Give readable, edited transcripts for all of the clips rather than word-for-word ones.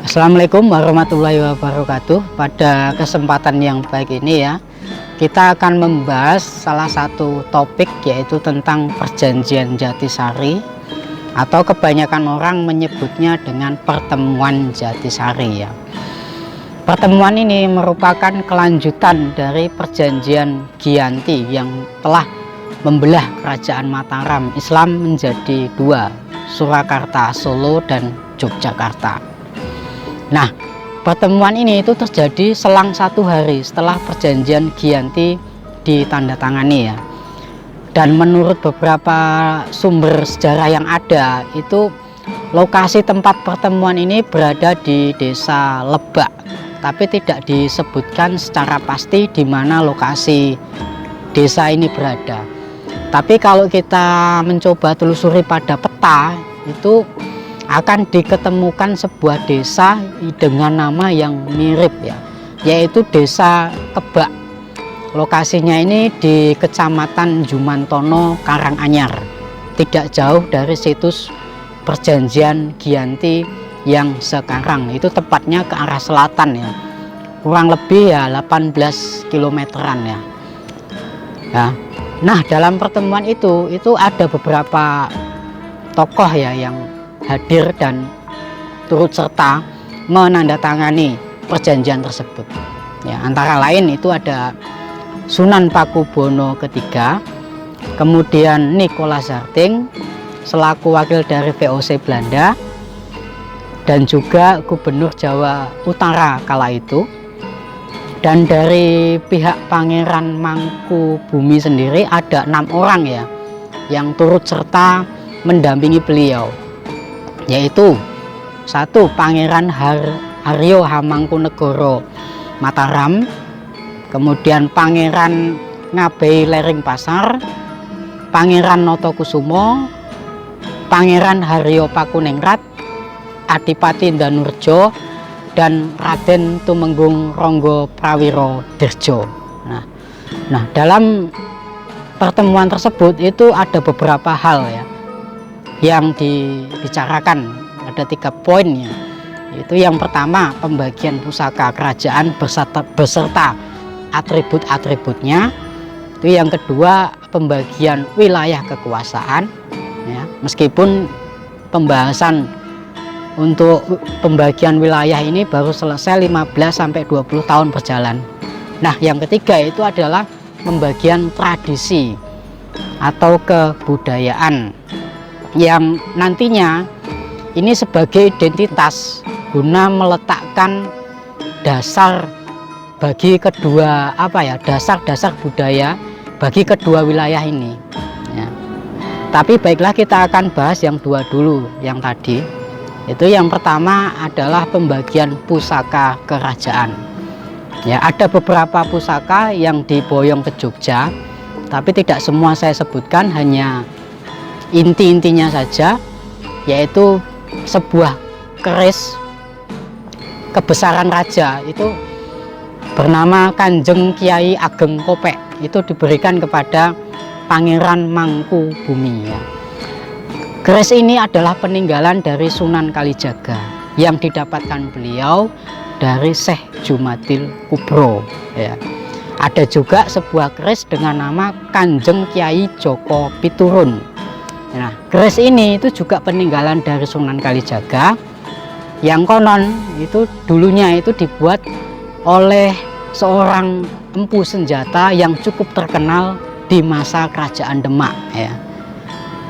Assalamualaikum warahmatullahi wabarakatuh. Pada kesempatan yang baik ini ya, kita akan membahas salah satu topik, yaitu tentang perjanjian Jatisari, atau kebanyakan orang menyebutnya dengan pertemuan Jatisari ya. Pertemuan ini merupakan kelanjutan dari perjanjian Giyanti yang telah membelah kerajaan Mataram Islam menjadi dua, Surakarta, Solo, dan Yogyakarta. Nah, pertemuan ini itu terjadi selang 1 hari setelah perjanjian Giyanti ditandatangani ya. Dan menurut beberapa sumber sejarah yang ada, itu lokasi tempat pertemuan ini berada di desa Lebak, tapi tidak disebutkan secara pasti di mana lokasi desa ini berada. Tapi kalau kita mencoba telusuri pada peta, itu akan diketemukan sebuah desa dengan nama yang mirip ya, yaitu desa Kebak. Lokasinya ini di Kecamatan Jumantono, Karanganyar, tidak jauh dari situs perjanjian Giyanti yang sekarang. Itu tepatnya ke arah selatan ya, kurang lebih ya 18 kilometeran ya. Nah, dalam pertemuan itu ada beberapa tokoh ya yang hadir dan turut serta menandatangani perjanjian tersebut ya. Antara lain itu ada Sunan Pakubono III, kemudian Nicolas Harting selaku wakil dari VOC Belanda, dan juga Gubernur Jawa Utara kala itu. Dan dari pihak Pangeran Mangkubumi sendiri ada 6 orang ya yang turut serta mendampingi beliau, yaitu 1 Pangeran Haryo Hamangkunegoro Mataram, kemudian Pangeran Ngabei Lering Pasar, Pangeran Notokusumo, Pangeran Haryo Pakuningrat, Adipati Danurjo, dan Raden Tumenggung Ronggo Prawiro Dirjo. Nah, dalam pertemuan tersebut itu ada beberapa hal ya yang dibicarakan. Ada 3 poinnya. Itu yang pertama, pembagian pusaka kerajaan beserta atribut-atributnya. Itu yang kedua, pembagian wilayah kekuasaan ya, meskipun pembahasan untuk pembagian wilayah ini baru selesai 15-20 tahun berjalan. Nah, yang ketiga itu adalah pembagian tradisi atau kebudayaan yang nantinya ini sebagai identitas guna meletakkan dasar bagi kedua dasar-dasar budaya bagi kedua wilayah ini ya. Tapi baiklah, kita akan bahas yang 2 dulu. Yang tadi itu, yang pertama adalah pembagian pusaka kerajaan ya. Ada beberapa pusaka yang diboyong ke Jogja, tapi tidak semua saya sebutkan, hanya inti-intinya saja, yaitu sebuah keris kebesaran raja itu bernama Kanjeng Kiai Ageng Kopek, itu diberikan kepada Pangeran Mangkubumi ya. Keris ini adalah peninggalan dari Sunan Kalijaga yang didapatkan beliau dari Syekh Jumadil Kubro ya. Ada juga sebuah keris dengan nama Kanjeng Kiai Joko Piturun. Nah, keris ini itu juga peninggalan dari Sunan Kalijaga yang konon itu dulunya itu dibuat oleh seorang empu senjata yang cukup terkenal di masa kerajaan Demak ya.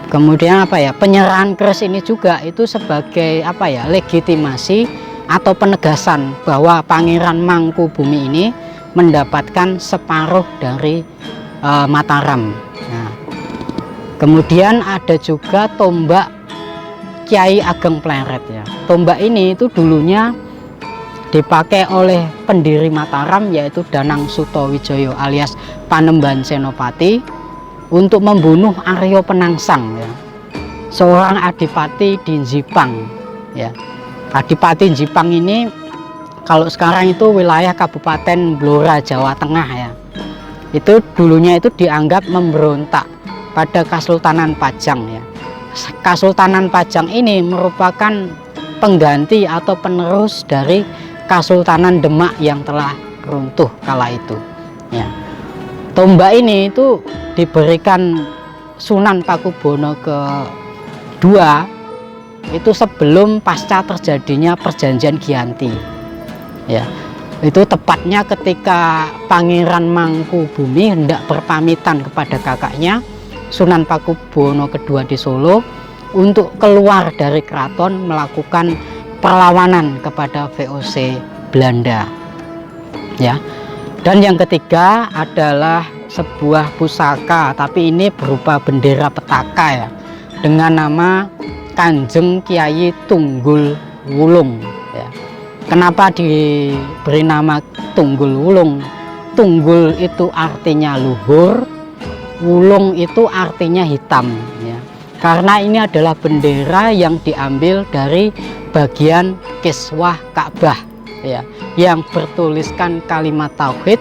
Kemudian penyerahan keris ini juga itu sebagai legitimasi atau penegasan bahwa Pangeran Mangkubumi ini mendapatkan separuh dari Mataram. Nah, kemudian ada juga tombak Kiai Ageng Pleret ya. Tombak ini itu dulunya dipakai oleh pendiri Mataram, yaitu Danang Sutowijoyo alias Panembahan Senopati, untuk membunuh Aryo Penangsang ya, seorang adipati di Jipang ya. Adipati Jipang ini kalau sekarang itu wilayah Kabupaten Blora, Jawa Tengah ya. Itu dulunya itu dianggap memberontak pada Kesultanan Pajang ya. Kesultanan Pajang ini merupakan pengganti atau penerus dari Kesultanan Demak yang telah runtuh kala itu ya. Tombak ini itu diberikan Sunan Pakubuwono kedua itu sebelum pasca terjadinya perjanjian Giyanti ya. Itu tepatnya ketika Pangeran Mangkubumi hendak berpamitan kepada kakaknya Sunan Pakubuwono kedua di Solo untuk keluar dari keraton melakukan perlawanan kepada VOC Belanda ya. Dan yang ketiga adalah sebuah pusaka, tapi ini berupa bendera petaka ya, dengan nama Kanjeng Kiai Tunggul Wulung ya. Kenapa diberi nama Tunggul Wulung? Tunggul itu artinya luhur, wulung itu artinya hitam ya. Karena ini adalah bendera yang diambil dari bagian kiswah Ka'bah ya, yang bertuliskan kalimat tauhid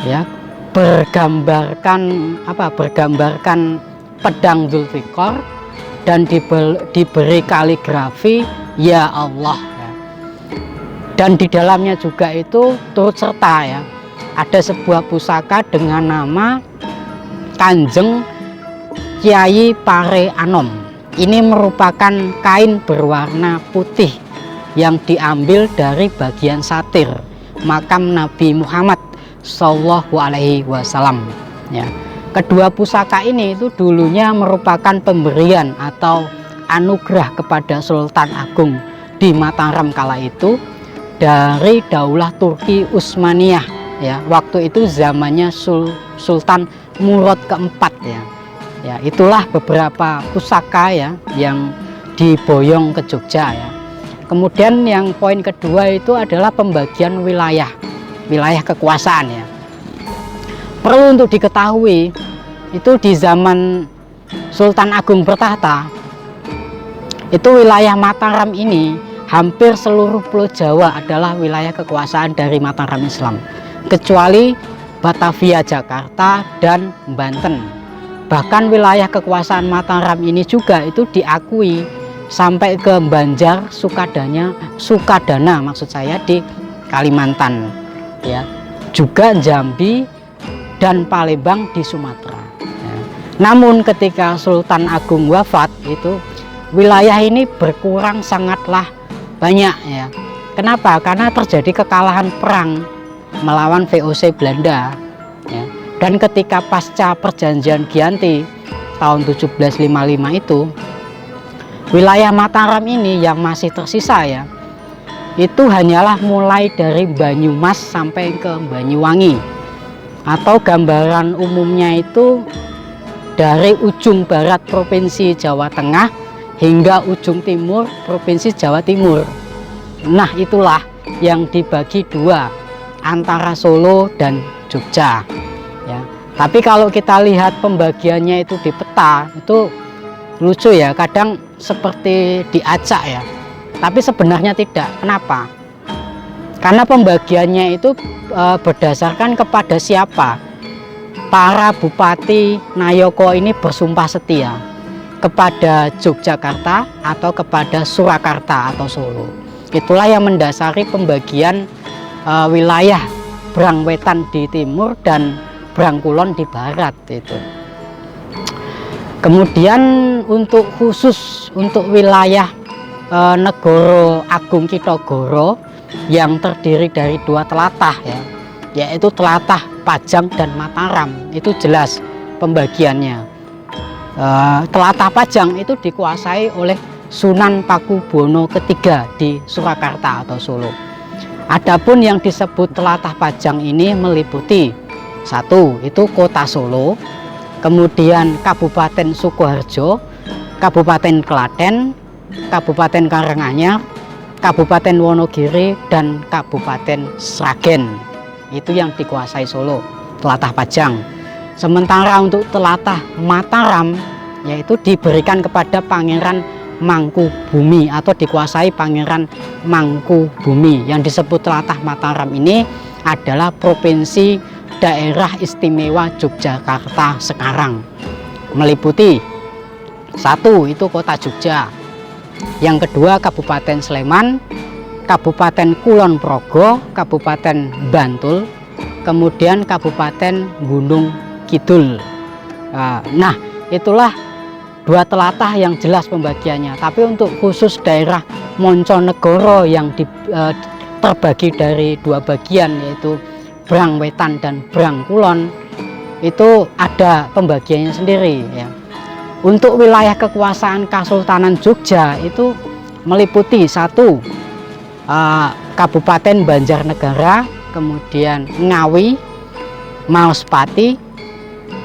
ya, bergambarkan pedang Zulfikar dan diberi kaligrafi ya Allah ya. Dan di dalamnya juga itu turut serta ya, ada sebuah pusaka dengan nama Kanjeng Kiai Pare Anom. Ini merupakan kain berwarna putih yang diambil dari bagian satir makam Nabi Muhammad Shallallahu Alaihi Wasallam ya. Kedua pusaka ini itu dulunya merupakan pemberian atau anugerah kepada Sultan Agung di Mataram kala itu dari Daulah Turki Utsmaniyah ya. Waktu itu zamannya Sultan Murad keempat ya. Ya, itulah beberapa pusaka ya yang diboyong ke Jogja ya. Kemudian yang poin kedua itu adalah pembagian wilayah kekuasaan ya. Perlu untuk diketahui itu di zaman Sultan Agung bertahta itu wilayah Mataram ini hampir seluruh Pulau Jawa adalah wilayah kekuasaan dari Mataram Islam, kecuali Batavia Jakarta dan Banten. Bahkan wilayah kekuasaan Mataram ini juga itu diakui sampai ke Banjar Sukadana maksud saya di Kalimantan ya, juga Jambi dan Palembang di Sumatera ya. Namun ketika Sultan Agung wafat itu wilayah ini berkurang sangatlah banyak ya. Kenapa? Karena terjadi kekalahan perang melawan VOC Belanda ya. Dan ketika pasca perjanjian Giyanti tahun 1755 itu, wilayah Mataram ini yang masih tersisa ya, itu hanyalah mulai dari Banyumas sampai ke Banyuwangi, atau gambaran umumnya itu dari ujung barat Provinsi Jawa Tengah hingga ujung timur Provinsi Jawa Timur. Nah, itulah yang dibagi dua antara Solo dan Jogja ya. Tapi kalau kita lihat pembagiannya itu di peta itu lucu ya, kadang seperti diacak ya, tapi sebenarnya tidak. Kenapa? Karena pembagiannya itu berdasarkan kepada siapa. Para bupati Nayoko ini bersumpah setia kepada Yogyakarta atau kepada Surakarta atau Solo. Itulah yang mendasari pembagian wilayah Brangwetan di timur dan Brangkulon di barat itu. Kemudian khusus untuk wilayah Negoro Agung Kitagoro yang terdiri dari dua telatah ya, yaitu telatah Pajang dan Mataram, itu jelas pembagiannya. Telatah Pajang itu dikuasai oleh Sunan Pakubuwono ketiga di Surakarta atau Solo. Adapun yang disebut telatah Pajang ini meliputi satu itu kota Solo, kemudian Kabupaten Sukoharjo, Kabupaten Klaten, Kabupaten Karanganyar, Kabupaten Wonogiri, dan Kabupaten Sragen. Itu yang dikuasai Solo, telatah Pajang. Sementara untuk telatah Mataram yaitu diberikan kepada Pangeran Mangkubumi atau dikuasai Pangeran Mangkubumi. Yang disebut telatah Mataram ini adalah provinsi Daerah Istimewa Yogyakarta sekarang, meliputi satu itu kota Jogja, Yang kedua Kabupaten Sleman, Kabupaten Kulon Progo, Kabupaten Bantul, kemudian Kabupaten Gunung Kidul. Nah, itulah dua telatah yang jelas pembagiannya. Tapi untuk khusus daerah Monconegoro yang terbagi dari dua bagian, yaitu Brang Wetan dan Brang Kulon, itu ada pembagiannya sendiri ya. Untuk wilayah kekuasaan Kesultanan Jogja itu meliputi satu Kabupaten Banjarnegara, kemudian Ngawi, Maospati,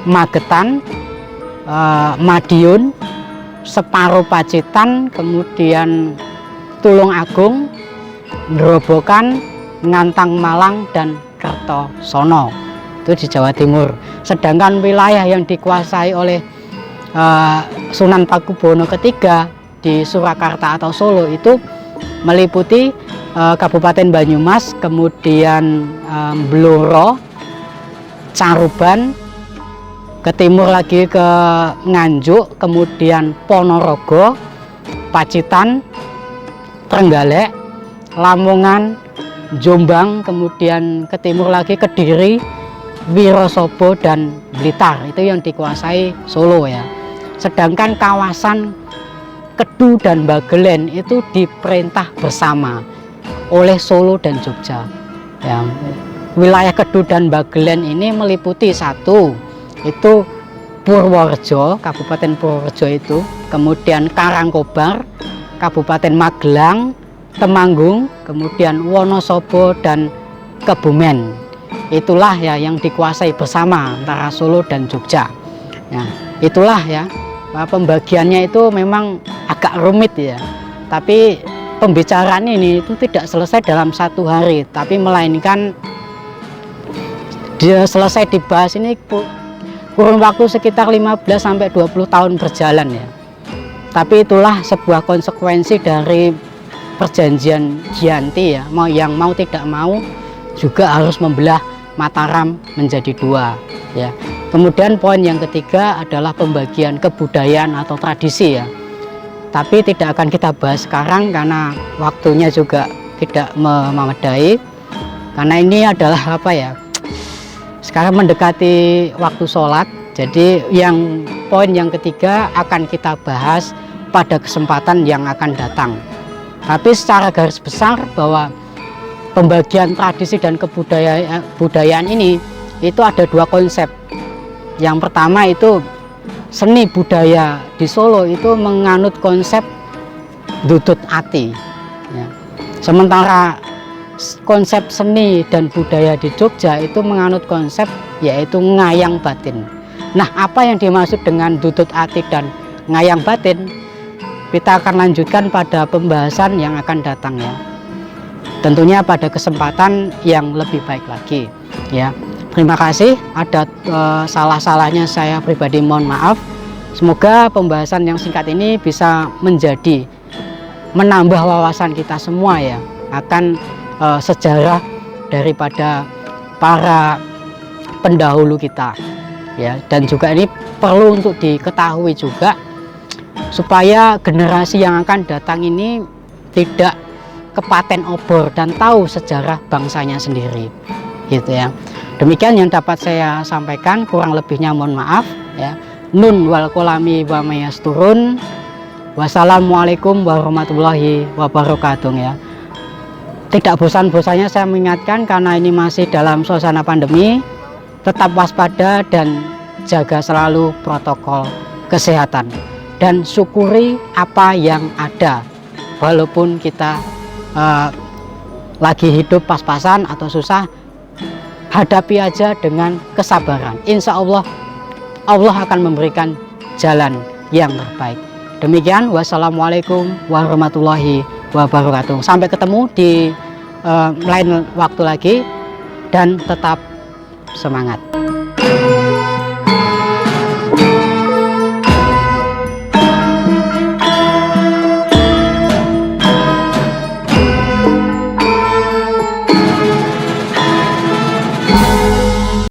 Magetan, Madiun, Separo Pacitan, kemudian Tulung Agung, Grobogan, Ngantang Malang, dan Kertosono. Itu di Jawa Timur. Sedangkan wilayah yang dikuasai oleh Sunan Pakubuwono III di Surakarta atau Solo itu meliputi Kabupaten Banyumas, kemudian Blora, Caruban, ke timur lagi ke Nganjuk, kemudian Ponorogo, Pacitan, Trenggalek, Lamongan, Jombang, kemudian ke timur lagi Kediri, Wirosobo, dan Blitar. Itu yang dikuasai Solo ya. Sedangkan kawasan Kedu dan Bagelen itu diperintah bersama oleh Solo dan Jogja ya. Wilayah Kedu dan Bagelen ini meliputi satu itu Purworejo, Kabupaten Purworejo itu, kemudian Karangkobar, Kabupaten Magelang, Temanggung, kemudian Wonosobo, dan Kebumen. Itulah ya yang dikuasai bersama antara Solo dan Jogja. Nah, itulah ya, pembagiannya itu memang agak rumit ya. Tapi pembicaraan ini itu tidak selesai dalam satu hari, tapi melainkan dia selesai dibahas ini kurun waktu sekitar 15-20 tahun berjalan ya. Tapi itulah sebuah konsekuensi dari perjanjian Giyanti ya, yang mau tidak mau juga harus membelah Mataram menjadi dua ya. Kemudian poin yang ketiga adalah pembagian kebudayaan atau tradisi ya. Tapi tidak akan kita bahas sekarang karena waktunya juga tidak memadai. Karena ini adalah apa ya? Sekarang mendekati waktu sholat. Jadi yang poin yang ketiga akan kita bahas pada kesempatan yang akan datang. Tapi secara garis besar bahwa pembagian tradisi dan kebudayaan ini itu ada dua konsep. Yang pertama itu seni budaya di Solo itu menganut konsep dudut ati ya. Sementara konsep seni dan budaya di Jogja itu menganut konsep yaitu ngayang batin. Nah, apa yang dimaksud dengan dudut ati dan ngayang batin kita akan lanjutkan pada pembahasan yang akan datang ya. Tentunya pada kesempatan yang lebih baik lagi ya. Terima kasih, ada salah-salahnya saya pribadi mohon maaf. Semoga pembahasan yang singkat ini bisa menambah wawasan kita semua ya akan sejarah daripada para pendahulu kita ya. Dan juga ini perlu untuk diketahui juga supaya generasi yang akan datang ini tidak kepaten obor dan tahu sejarah bangsanya sendiri gitu ya. Demikian yang dapat saya sampaikan, kurang lebihnya mohon maaf ya. Nun wal kolami wa mayasturun. Wassalamualaikum warahmatullahi wabarakatuh ya. Tidak bosan-bosannya saya mengingatkan karena ini masih dalam suasana pandemi, tetap waspada dan jaga selalu protokol kesehatan dan syukuri apa yang ada walaupun kita lagi hidup pas-pasan atau susah, hadapi aja dengan kesabaran. Insya Allah Allah akan memberikan jalan yang terbaik. Demikian, wassalamualaikum warahmatullahi wabarakatuh. Sampai ketemu di lain waktu lagi dan tetap semangat.